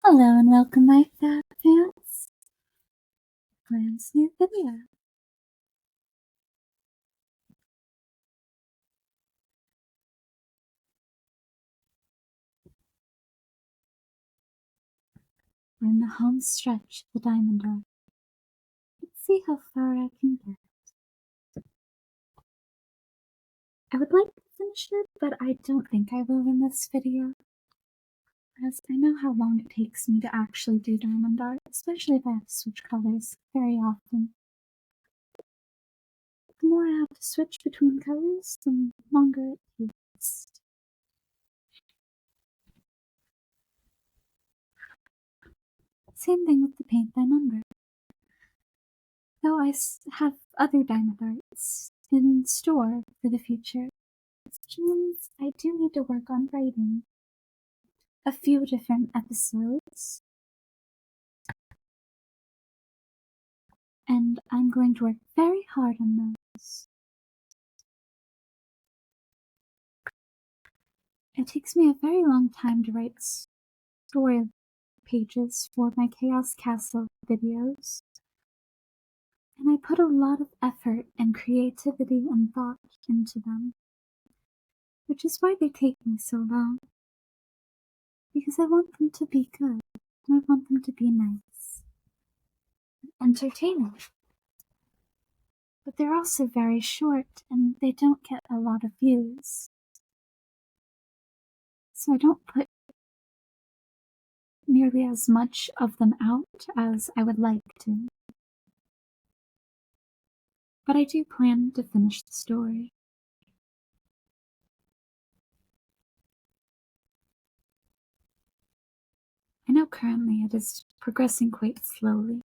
Hello and welcome my fab fans. Brand new video. We're in the home stretch of the diamond art. Let's see how far I can get. I would like to finish it, but I don't think I will in this video, as I know how long it takes me to actually do diamond art, especially if I have to switch colors very often. The more I have to switch between colors, the longer it takes. Same thing with the paint by number. Though I have other diamond arts in store for the future, which means I do need to work on writing a few different episodes. And I'm going to work very hard on those. It takes me a very long time to write story pages for my Chaos Castle videos. And I put a lot of effort and creativity and thought into them, which is why they take me so long. Because I want them to be good, and I want them to be nice, entertaining. But they're also very short, and they don't get a lot of views. So I don't put nearly as much of them out as I would like to. But I do plan to finish the story. I know currently it is progressing quite slowly.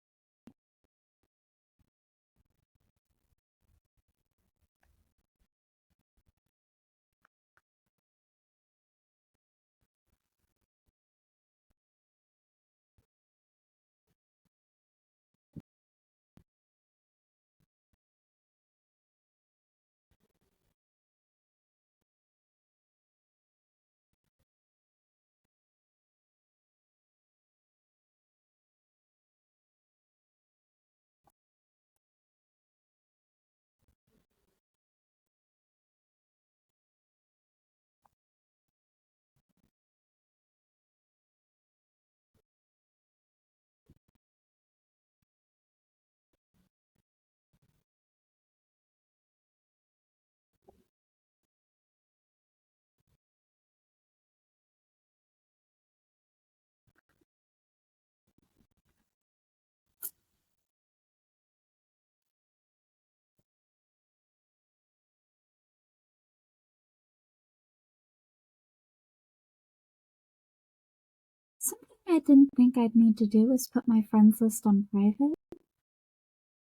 Something I didn't think I'd need to do was put my friends list on private.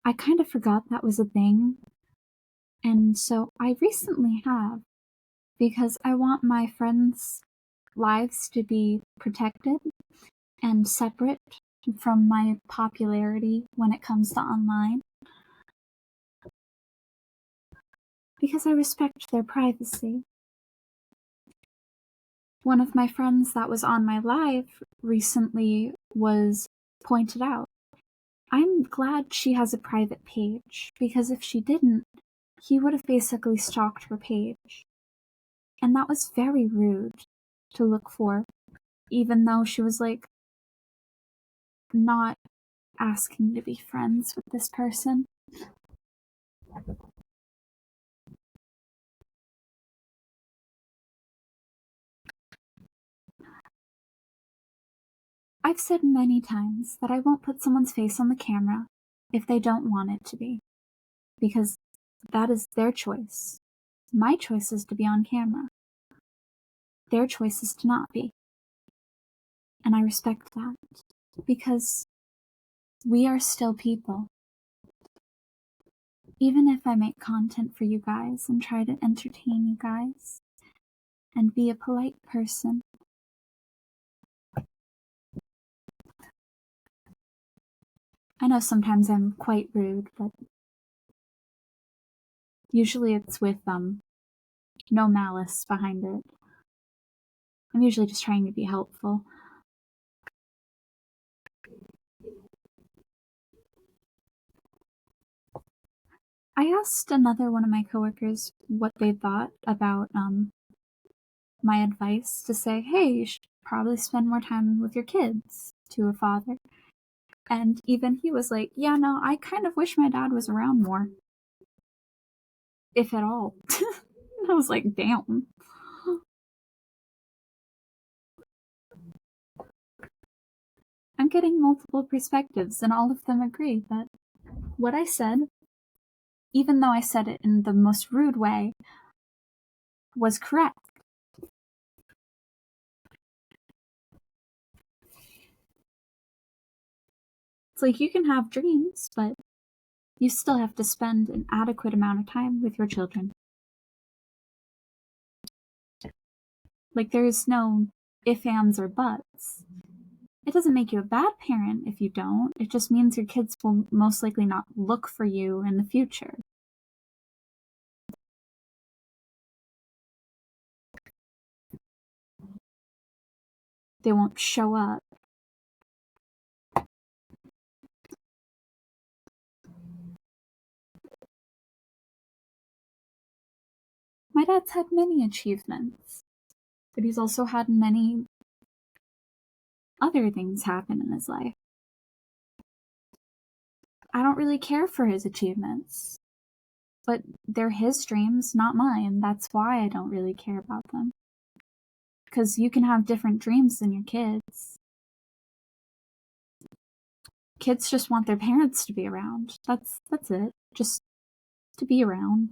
I kind of forgot that was a thing, and so I recently have, because I want my friends' lives to be protected and separate from my popularity when it comes to online. Because I respect their privacy. One of my friends that was on my live recently was pointed out. I'm glad she has a private page, because if she didn't, he would have basically stalked her page. And that was very rude to look for, even though she was like not asking to be friends with this person. I've said many times that I won't put someone's face on the camera if they don't want it to be, because that is their choice. My choice is to be on camera. Their choice is to not be. And I respect that, because we are still people. Even if I make content for you guys and try to entertain you guys and be a polite person, I know sometimes I'm quite rude, but usually it's with no malice behind it. I'm usually just trying to be helpful. I asked another one of my coworkers what they thought about my advice to say, hey, you should probably spend more time with your kids, to a father. And even he was like, yeah, no, I kind of wish my dad was around more, if at all. I was like, damn. I'm getting multiple perspectives, and all of them agree that what I said, even though I said it in the most rude way, was correct. It's like you can have dreams, but you still have to spend an adequate amount of time with your children. Like, there's no ifs, ands, or buts. It doesn't make you a bad parent if you don't. It just means your kids will most likely not look for you in the future. They won't show up. My dad's had many achievements, but he's also had many other things happen in his life. I don't really care for his achievements, but they're his dreams, not mine. That's why I don't really care about them. Because you can have different dreams than your kids. Kids just want their parents to be around. That's it. Just to be around.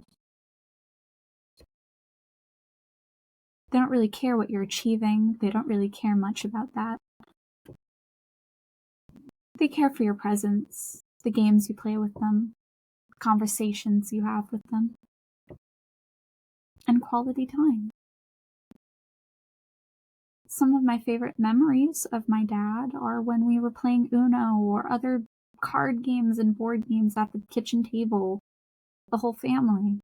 They don't really care what you're achieving. They don't really care much about that. They care for your presence, the games you play with them, conversations you have with them, and quality time. Some of my favorite memories of my dad are when we were playing Uno or other card games and board games at the kitchen table, the whole family.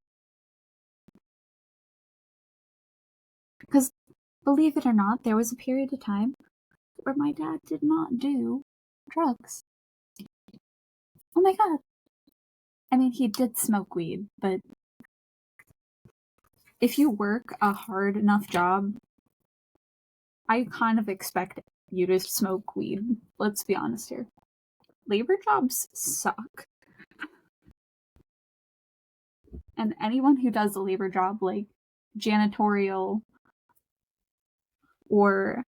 Because, believe it or not, there was a period of time where my dad did not do drugs. Oh my god. I mean, he did smoke weed, but if you work a hard enough job, I kind of expect you to smoke weed. Let's be honest here. Labor jobs suck. And anyone who does a labor job like janitorial or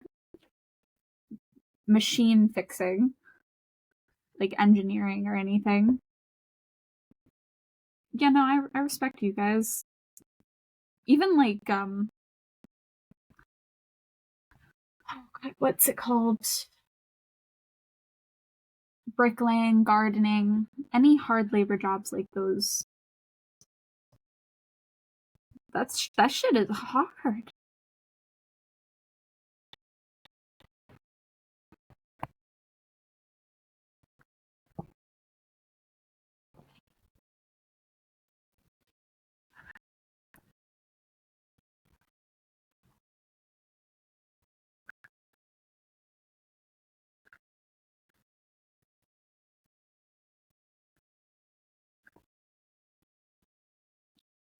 machine fixing, like engineering or anything, yeah, no, I respect you guys. Even like, what's it called? Bricklaying, gardening, any hard labor jobs like those. That shit is hard.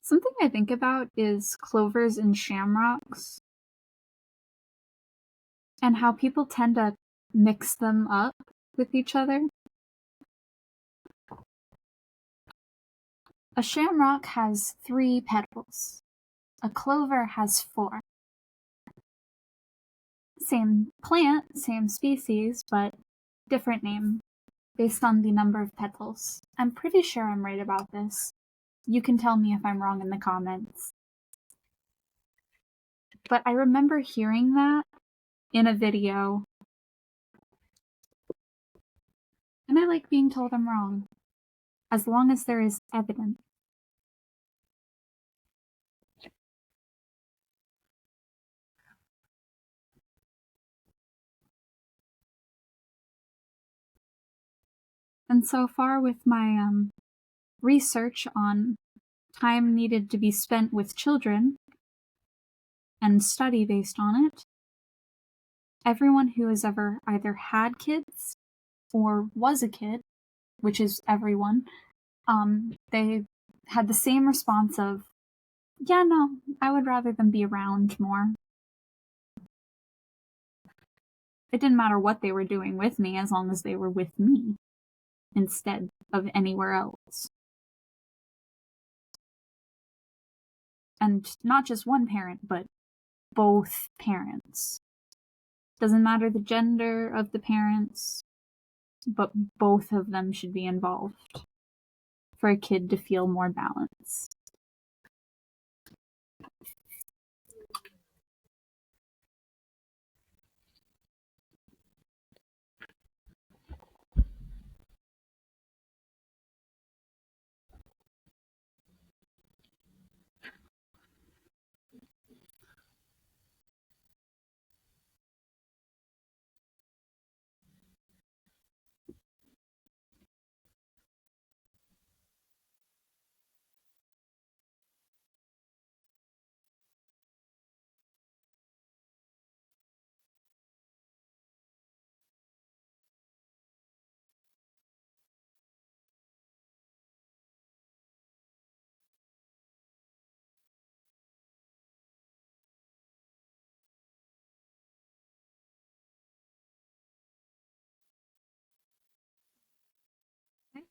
Something I think about is clovers and shamrocks, and how people tend to mix them up with each other. A shamrock has 3 petals. A clover has 4. Same plant, same species, but different name based on the number of petals. I'm pretty sure I'm right about this. You can tell me if I'm wrong in the comments. But I remember hearing that in a video, and I like being told I'm wrong, as long as there is evidence. And so far with my research on time needed to be spent with children and study based on it, everyone who has ever either had kids or was a kid, which is everyone, they had the same response of, yeah, no, I would rather them be around more. It didn't matter what they were doing with me as long as they were with me instead of anywhere else. And not just one parent, but both parents. Doesn't matter the gender of the parents, but both of them should be involved for a kid to feel more balanced.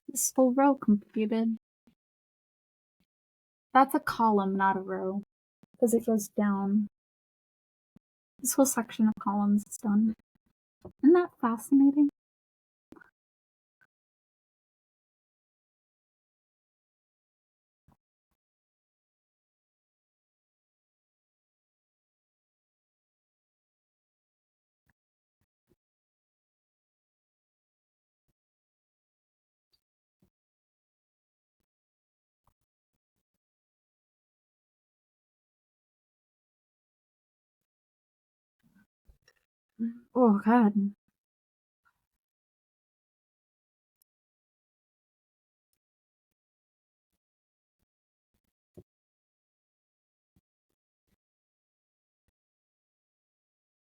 This whole row completed. That's a column, not a row, because it goes down. This whole section of columns is done. Isn't that fascinating? Oh, God.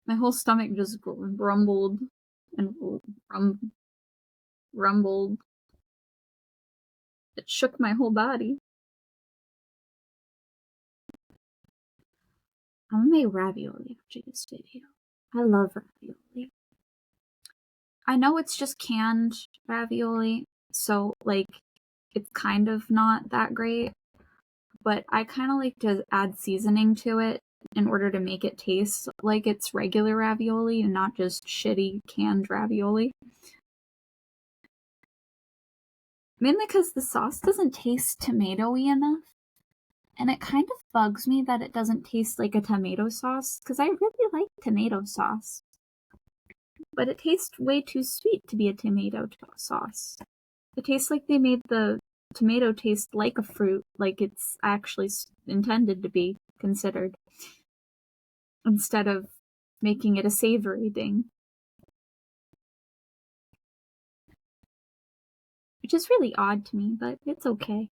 My whole stomach just rumbled and rumbled. It shook my whole body. I'm gonna make ravioli after this video. I love ravioli. I know it's just canned ravioli, so, like, it's kind of not that great, but I kind of like to add seasoning to it in order to make it taste like it's regular ravioli and not just shitty canned ravioli. Mainly because the sauce doesn't taste tomatoey enough. And it kind of bugs me that it doesn't taste like a tomato sauce, because I really like tomato sauce. But it tastes way too sweet to be a tomato sauce. It tastes like they made the tomato taste like a fruit, like it's actually intended to be considered, instead of making it a savory thing. Which is really odd to me, but it's okay.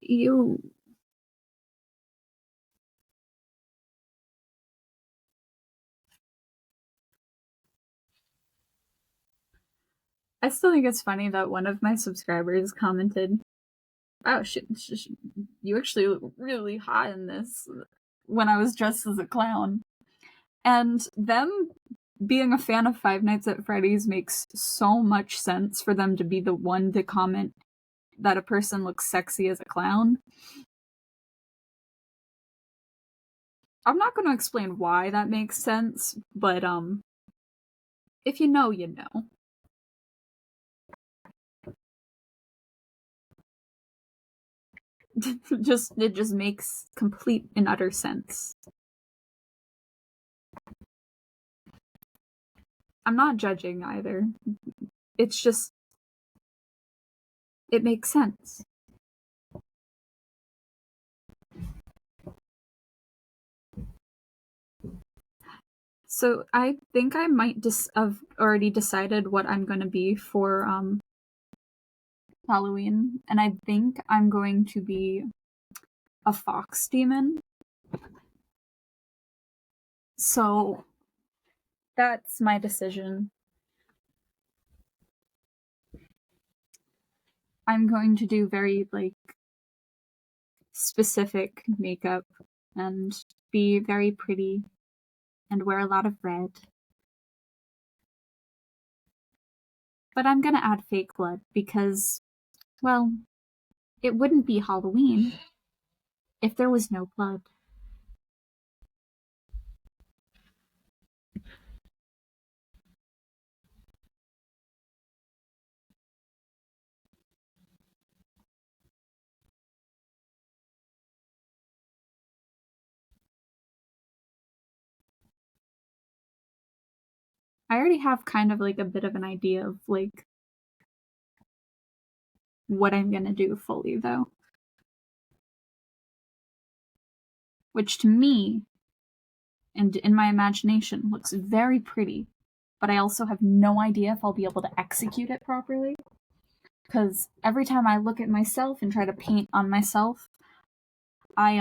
You. I still think it's funny that one of my subscribers commented, "Oh, you actually look really hot in this," when I was dressed as a clown. And them being a fan of Five Nights at Freddy's makes so much sense for them to be the one to comment that a person looks sexy as a clown. I'm not going to explain why that makes sense, but if you know, you know. It just makes complete and utter sense. I'm not judging either. It's just, it makes sense. So I think I might have already decided what I'm going to be for Halloween, and I think I'm going to be a fox demon. So that's my decision. I'm going to do very, like, specific makeup and be very pretty and wear a lot of red. But I'm gonna add fake blood because, well, it wouldn't be Halloween if there was no blood. I already have kind of like a bit of an idea of like what I'm gonna do fully though. Which to me, and in my imagination, looks very pretty. But I also have no idea if I'll be able to execute it properly. Because every time I look at myself and try to paint on myself, I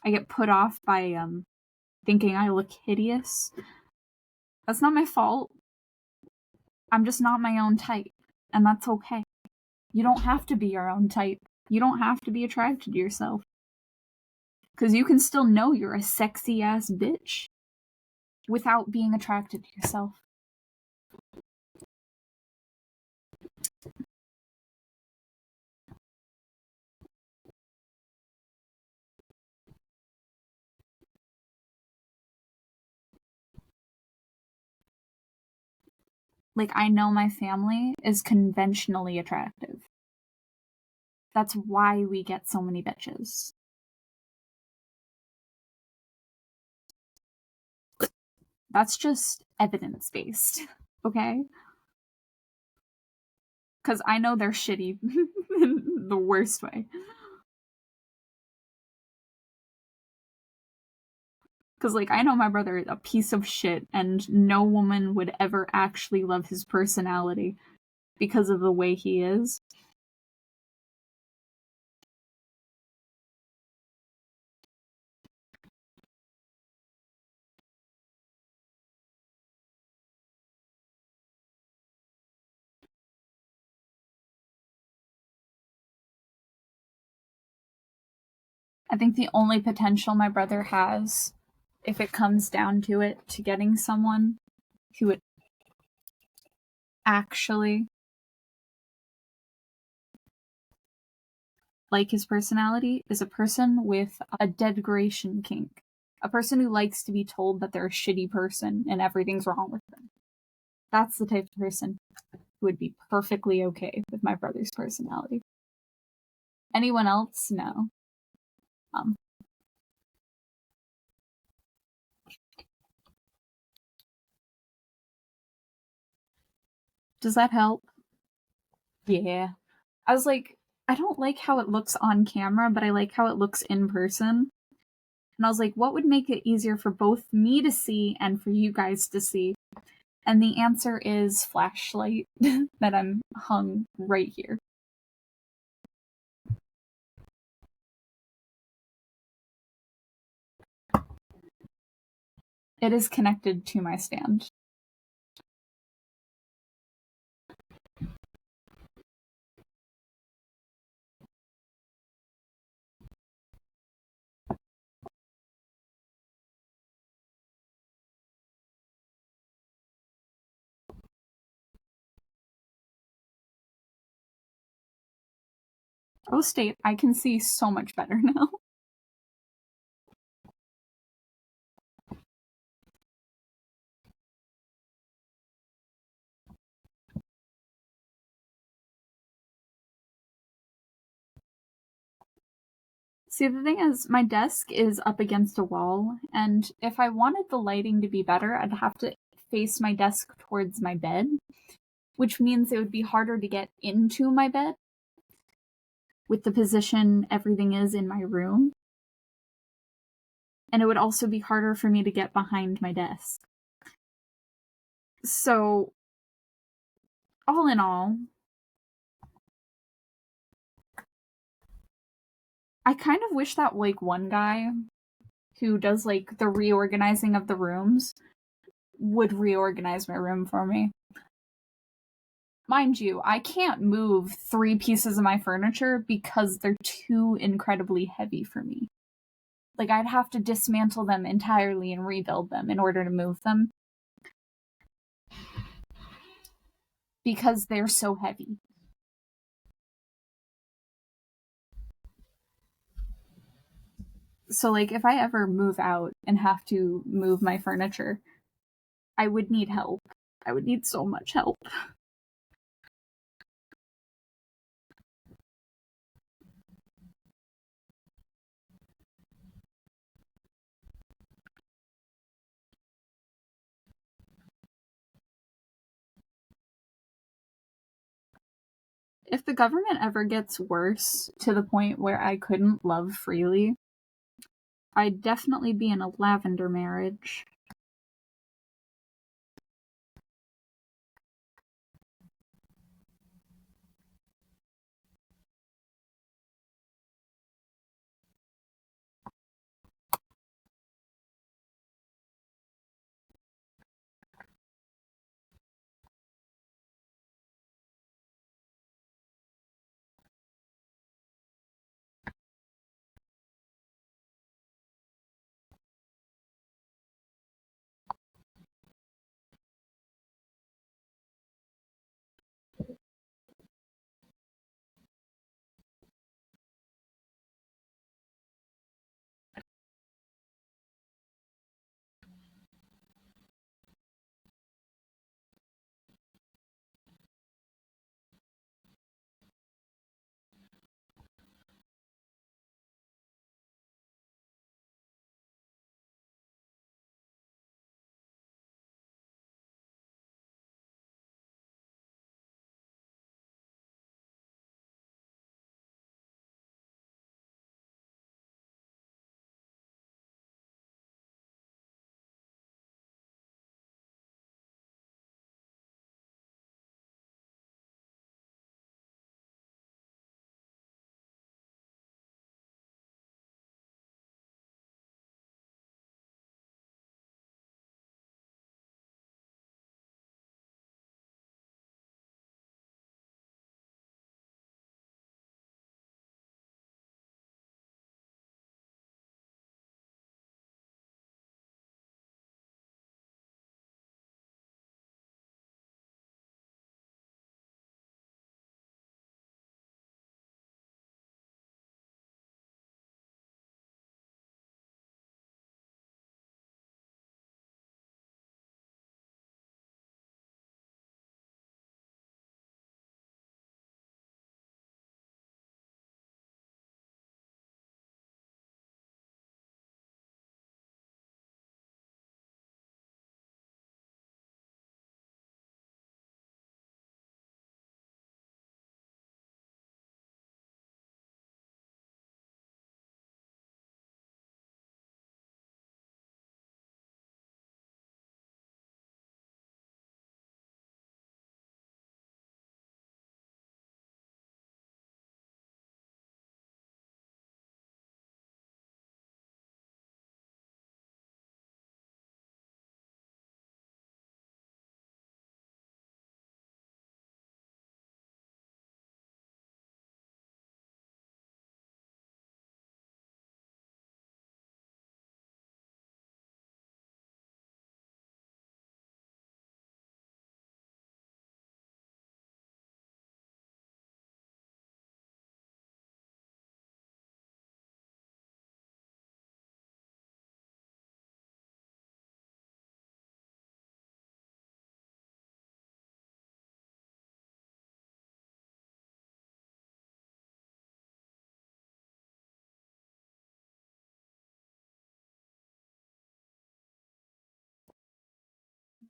get put off by thinking I look hideous. That's not my fault. I'm just not my own type, and that's okay. You don't have to be your own type. You don't have to be attracted to yourself. Because you can still know you're a sexy ass bitch without being attracted to yourself. Like, I know my family is conventionally attractive. That's why we get so many bitches. That's just evidence-based, okay? Because I know they're shitty in the worst way. Because, like, I know my brother is a piece of shit, and no woman would ever actually love his personality because of the way he is. I think the only potential my brother has, if it comes down to it, to getting someone who would actually like his personality, is a person with a degradation kink. A person who likes to be told that they're a shitty person and everything's wrong with them. That's the type of person who would be perfectly okay with my brother's personality. Anyone else? No. Does that help? Yeah. I was like, I don't like how it looks on camera, but I like how it looks in person. And I was like, what would make it easier for both me to see and for you guys to see? And the answer is flashlight that I'm hung right here. It is connected to my stand. Oh, state, I can see so much better now. See, the thing is, my desk is up against a wall, and if I wanted the lighting to be better, I'd have to face my desk towards my bed, which means it would be harder to get into my bed with the position everything is in my room. And it would also be harder for me to get behind my desk. So, all in all, I kind of wish that, like, one guy who does, like, the reorganizing of the rooms would reorganize my room for me. Mind you, I can't move 3 pieces of my furniture because they're too incredibly heavy for me. Like, I'd have to dismantle them entirely and rebuild them in order to move them. Because they're so heavy. So, like, if I ever move out and have to move my furniture, I would need help. I would need so much help. If the government ever gets worse to the point where I couldn't love freely, I'd definitely be in a lavender marriage.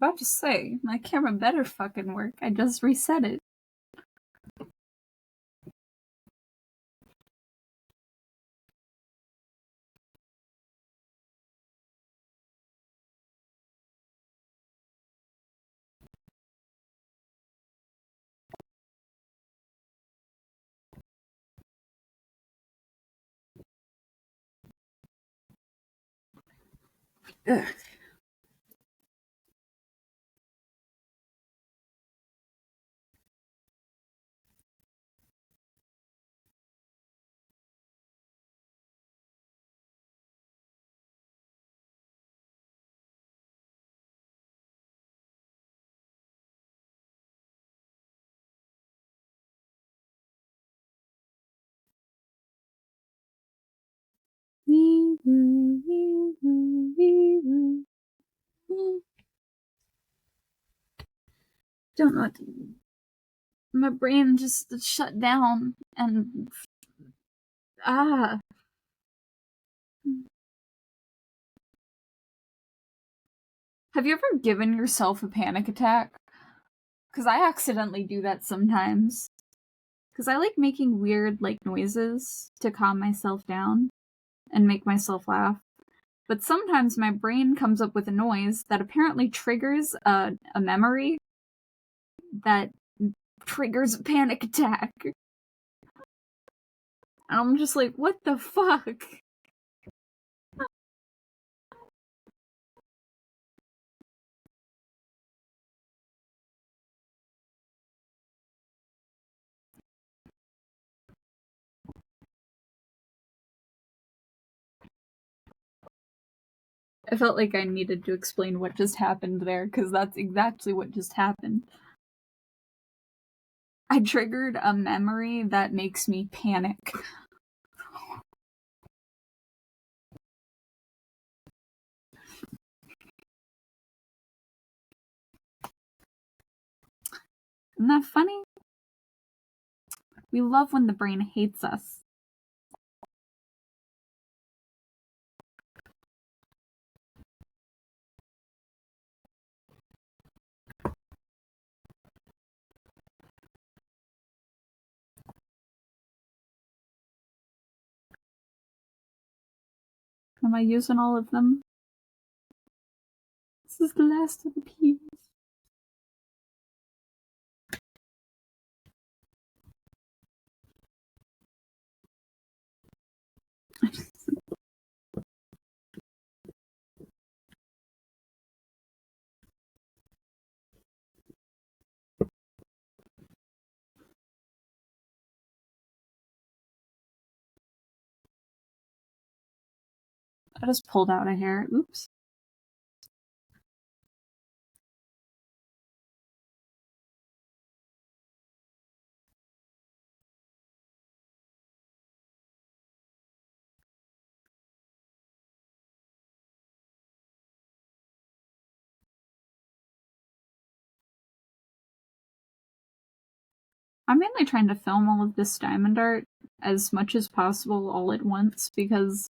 About to say, my camera better fucking work. I just reset it. Ugh. Don't know what to do. My brain just shut down and Have you ever given yourself a panic attack? Because I accidentally do that sometimes. Because I like making weird noises to calm myself down and make myself laugh. But sometimes my brain comes up with a noise that apparently triggers a memory that triggers a panic attack. And I'm just like, what the fuck? I felt like I needed to explain what just happened there, because that's exactly what just happened. I triggered a memory that makes me panic. Isn't that funny? We love when the brain hates us. Am I using all of them? This is the last of the peas. I just pulled out a hair. Oops. I'm mainly trying to film all of this diamond art as much as possible all at once because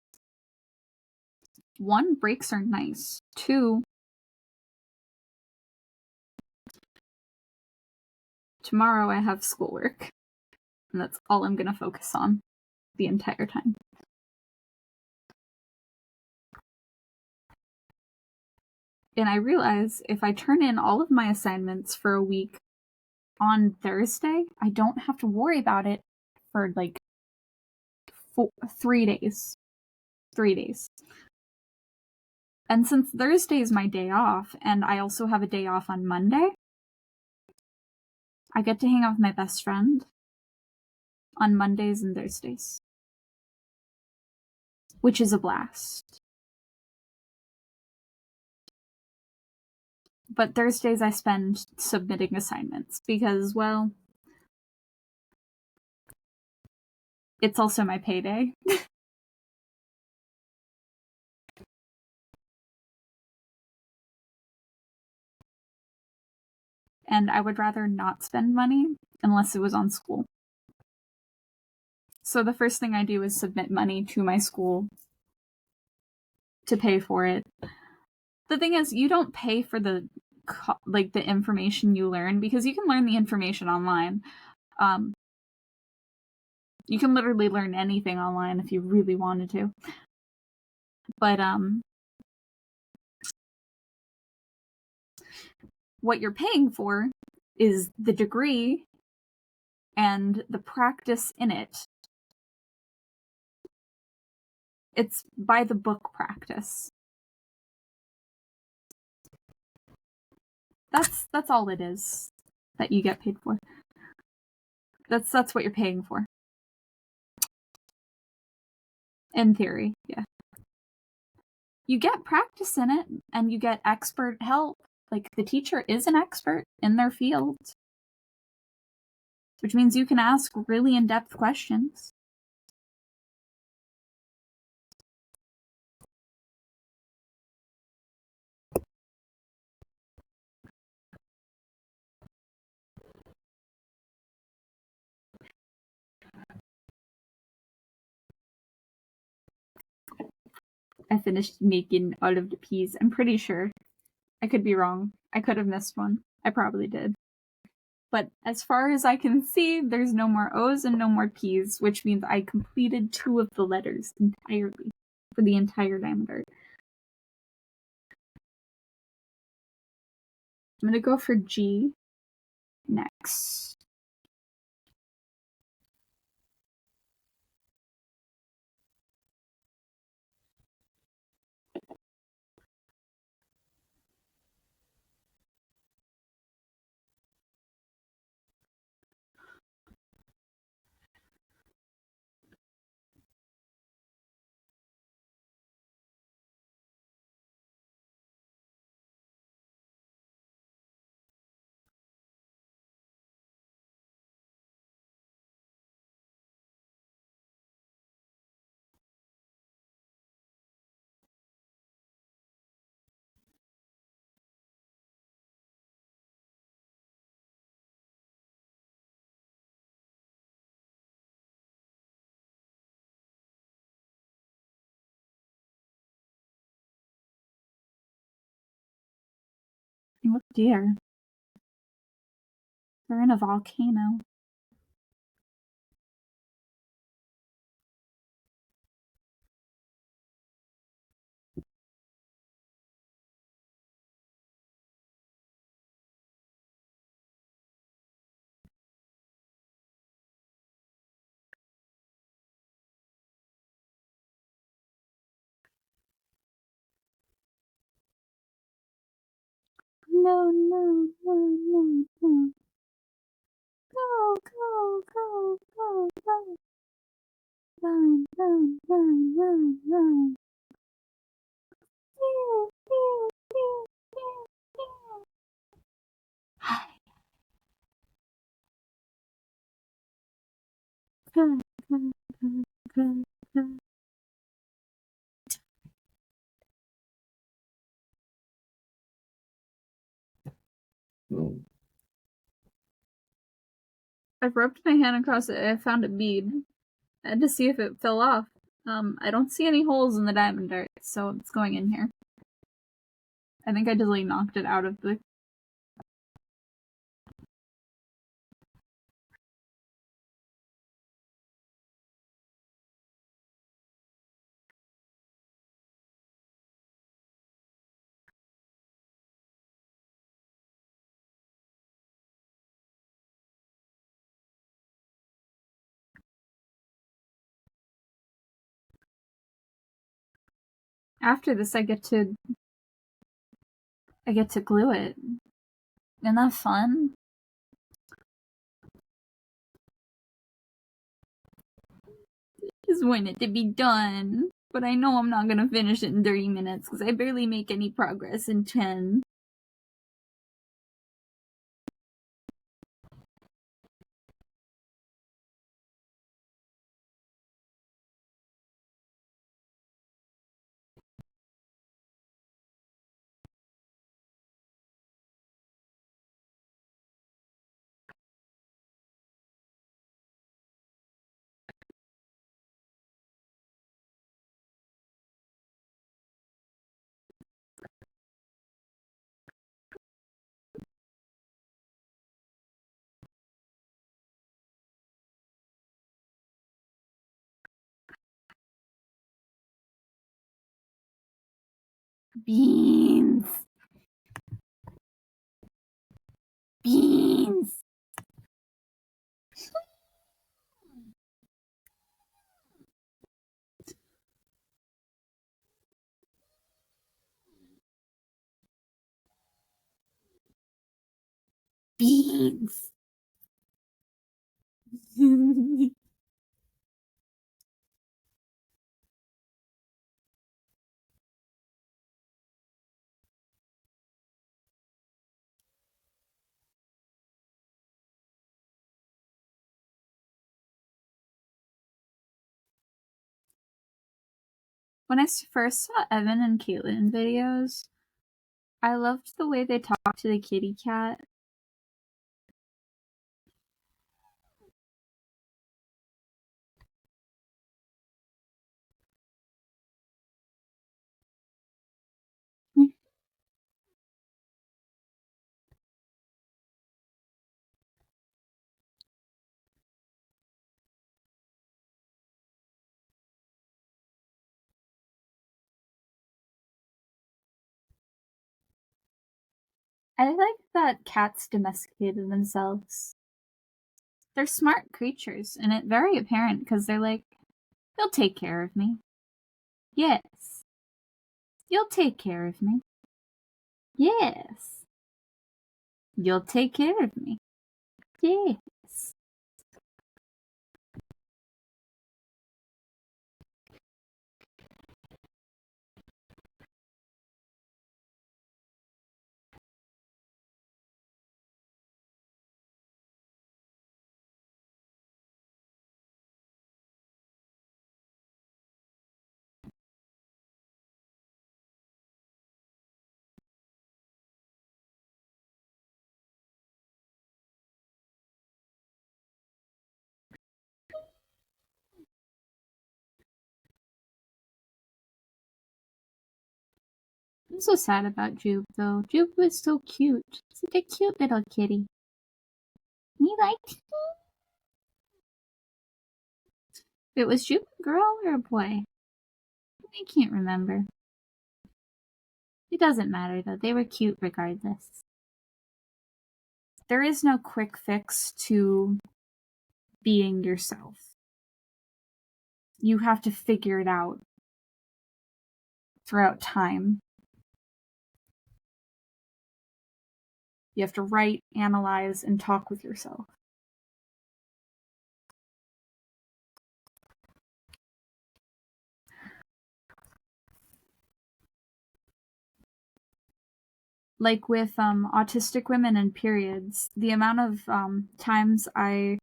1, breaks are nice. 2, tomorrow I have schoolwork. And that's all I'm gonna focus on the entire time. And I realize if I turn in all of my assignments for a week on Thursday, I don't have to worry about it for 3 days. 3 days. And since Thursday is my day off, and I also have a day off on Monday, I get to hang out with my best friend on Mondays and Thursdays, which is a blast. But Thursdays I spend submitting assignments because, well, it's also my payday. And I would rather not spend money unless it was on school. So the first thing I do is submit money to my school to pay for it. The thing is, you don't pay for the like the information you learn, because you can learn the information online. You can literally learn anything online if you really wanted to. But what you're paying for is the degree and the practice in it. It's by the book practice. That's all it is that you get paid for. That's what you're paying for. In theory, yeah. You get practice in it, and you get expert help. Like, the teacher is an expert in their field, which means you can ask really in-depth questions. I finished making all of the peas. I'm pretty sure. I could be wrong. I could have missed one. I probably did. But as far as I can see, there's no more O's and no more P's, which means I completed 2 of the letters entirely for the entire diamond art. I'm gonna go for G next. Oh dear. We're in a volcano. No, no, no, no, no. Go, go, go, go, go. Run, run, run, run, run. Pew, pew, pew, pew, pew. Go, go, go, go, go. I've rubbed my hand across it. I found a bead. I had to see if it fell off. I don't see any holes in the diamond dart, so it's going in here. I think I just like knocked it out of the. After this, I get to glue it. Isn't that fun? Just want it to be done. But I know I'm not gonna finish it in 30 minutes because I barely make any progress in 10. Beans. Beans. Beans. When I first saw Evan and Caitlin videos, I loved the way they talked to the kitty cat. I like that cats domesticated themselves. They're smart creatures, and it's very apparent because they're like, you'll take care of me. Yes. You'll take care of me. Yes. You'll take care of me. Yes. I'm so sad about Jube, though. Jube was so cute. Such a cute little kitty. Me liked him. It was Jube a girl or a boy? I can't remember. It doesn't matter, though. They were cute regardless. There is no quick fix to being yourself. You have to figure it out throughout time. You have to write, analyze, and talk with yourself. Like with autistic women and periods, the amount of times I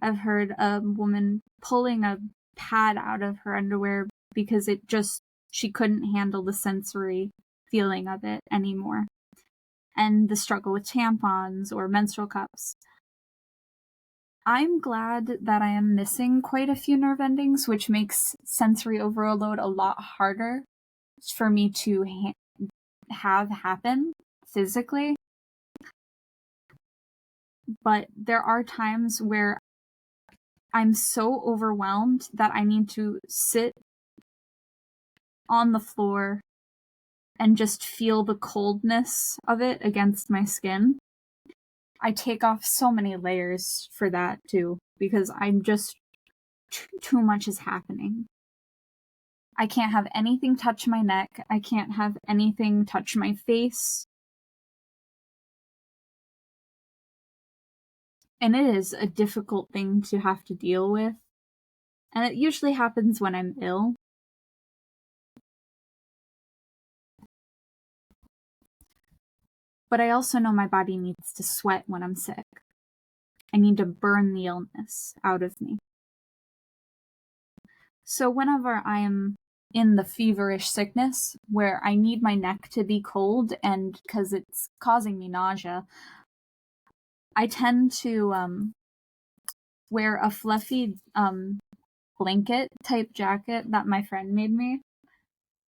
have heard a woman pulling a pad out of her underwear because she couldn't handle the sensory feeling of it anymore. And the struggle with tampons or menstrual cups. I'm glad that I am missing quite a few nerve endings, which makes sensory overload a lot harder for me to have happen physically. But there are times where I'm so overwhelmed that I need to sit on the floor and just feel the coldness of it against my skin. I take off so many layers for that too, because I'm just too much is happening. I can't have anything touch my neck. I can't have anything touch my face. And it is a difficult thing to have to deal with. And it usually happens when I'm ill. But I also know my body needs to sweat when I'm sick. I need to burn the illness out of me. So whenever I am in the feverish sickness where I need my neck to be cold and because it's causing me nausea, I tend to wear a fluffy blanket type jacket that my friend made me.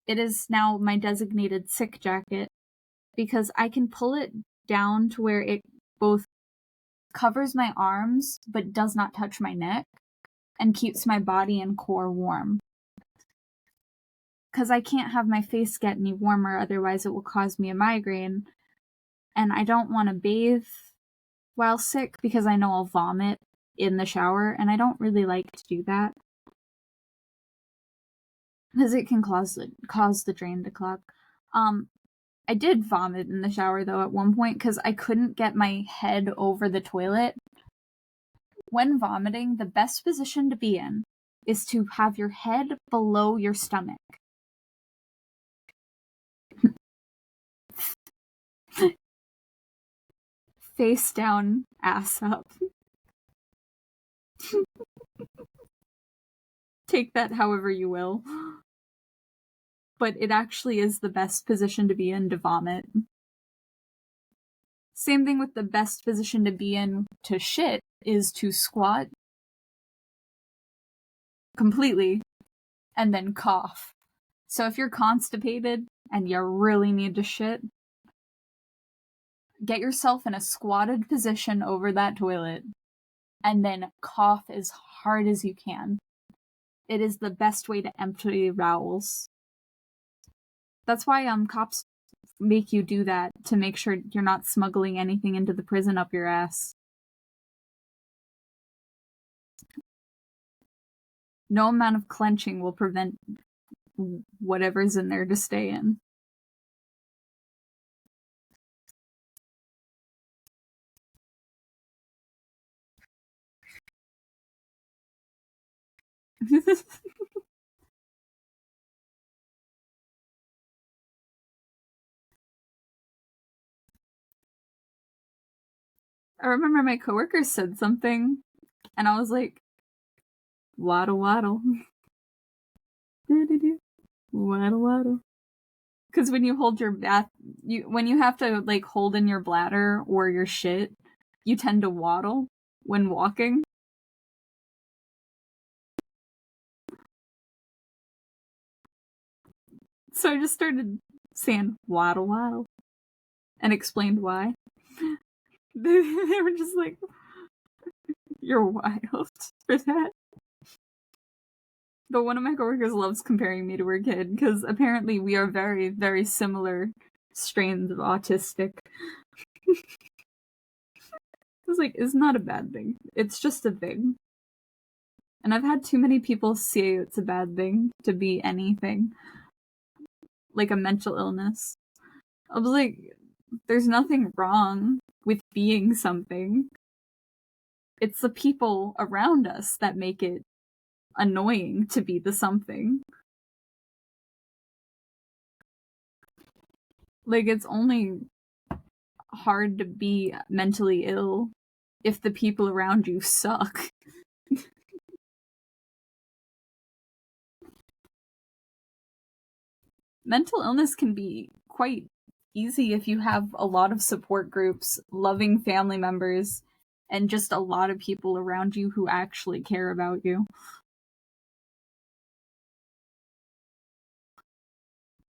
It is now my designated sick jacket because I can pull it down to where it both covers my arms but does not touch my neck and keeps my body and core warm. because I can't have my face get any warmer, otherwise it will cause me a migraine. And I don't want to bathe while sick because I know I'll vomit in the shower, and I don't really like to do that because it can cause the drain to clog. I did vomit in the shower though at one point because I couldn't get my head over the toilet. When vomiting, the best position to be in is to have your head below your stomach. Face down, ass up. Take that however you will. But it actually is the best position to be in to vomit. Same thing with the best position to be in to shit is to squat completely and then cough. So if you're constipated and you really need to shit, get yourself in a squatted position over that toilet and then cough as hard as you can. It is the best way to empty bowels. That's why cops make you do that, to make sure you're not smuggling anything into the prison up your ass. No amount of clenching will prevent whatever's in there to stay in. I remember my coworker said something, and I was like, waddle waddle. Waddle waddle. Because when you hold your when you have to like hold in your bladder or your shit, you tend to waddle when walking. So I just started saying waddle waddle and explained why. They were just like, you're wild for that. But one of my coworkers loves comparing me to her kid because apparently we are very, very similar strains of autistic. I was like, it's not a bad thing. It's just a thing. And I've had too many people say it's a bad thing to be anything. Like a mental illness. I was like, there's nothing wrong with being something. It's the people around us that make it annoying to be the something. Like, it's only hard to be mentally ill if the people around you suck. Mental illness can be quite easy if you have a lot of support groups, loving family members, and just a lot of people around you who actually care about you.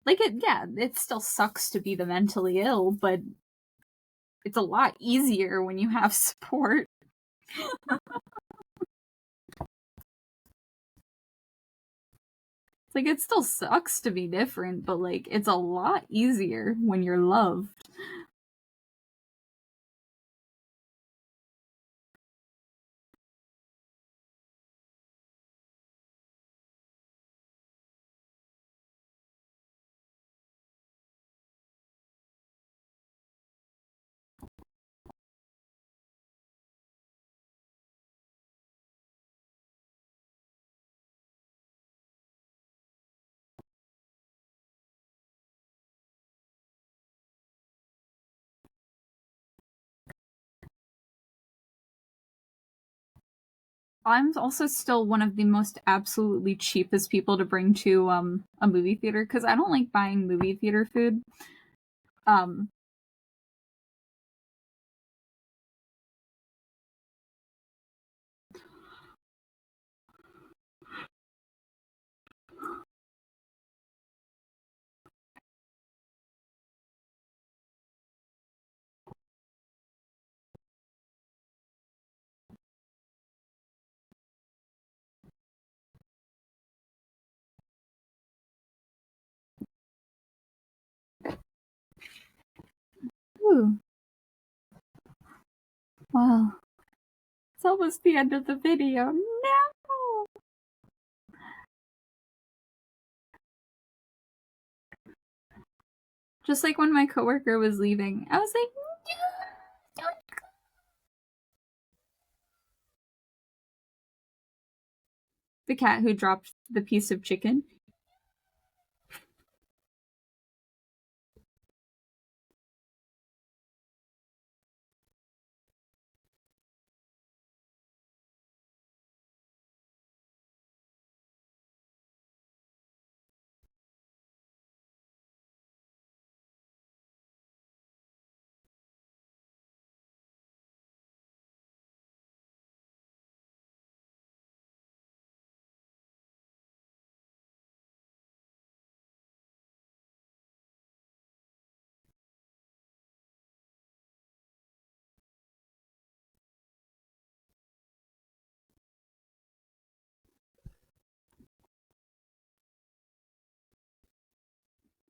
Like, it still sucks to be the mentally ill, but it's a lot easier when you have support. Like, it still sucks to be different, but, like, it's a lot easier when you're loved. I'm also still one of the most absolutely cheapest people to bring to a movie theater because I don't like buying movie theater food. Whew. Well, it's almost the end of the video. No! Just like when my coworker was leaving, I was like, no, don't go. The cat who dropped the piece of chicken.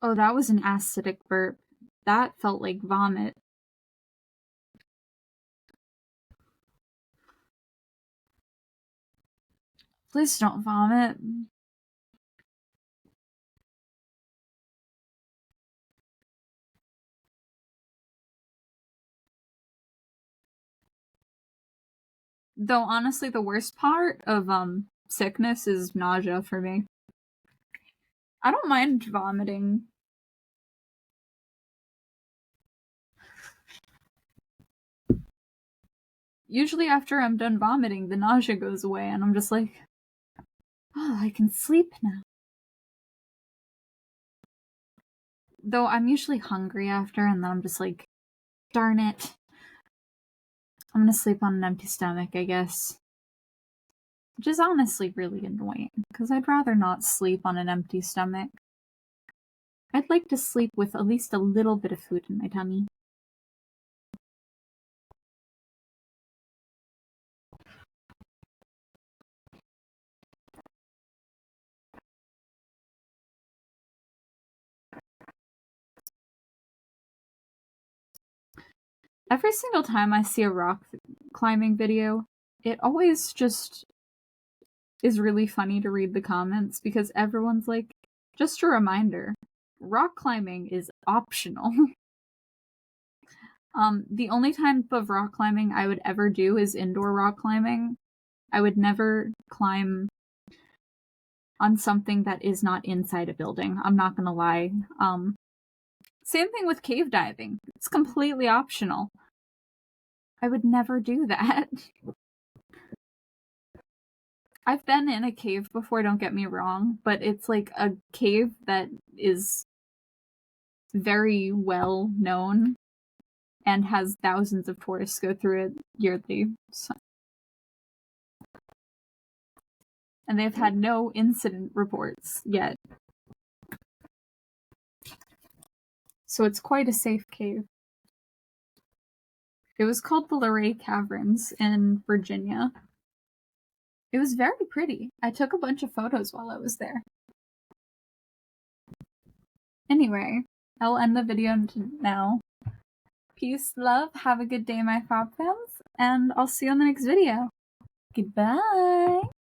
Oh, that was an acidic burp. That felt like vomit. Please don't vomit. Though honestly, the worst part of sickness is nausea for me. I don't mind vomiting. Usually after I'm done vomiting, the nausea goes away and I'm just like, oh, I can sleep now. Though I'm usually hungry after and then I'm just like, darn it. I'm gonna sleep on an empty stomach, I guess. Which is honestly really annoying, because I'd rather not sleep on an empty stomach. I'd like to sleep with at least a little bit of food in my tummy. Every single time I see a rock climbing video, it always just is really funny to read the comments because everyone's like, just a reminder, rock climbing is optional. The only type of rock climbing I would ever do is indoor rock climbing. I would never climb on something that is not inside a building. I'm not gonna lie. Same thing with cave diving. It's completely optional. I would never do that. I've been in a cave before, don't get me wrong, but it's like a cave that is very well known and has thousands of tourists go through it yearly. So. And they've had no incident reports yet. So it's quite a safe cave. It was called the Luray Caverns in Virginia. It was very pretty. I took a bunch of photos while I was there. Anyway, I'll end the video now. Peace, love, have a good day, my Fab fans, and I'll see you in the next video. Goodbye!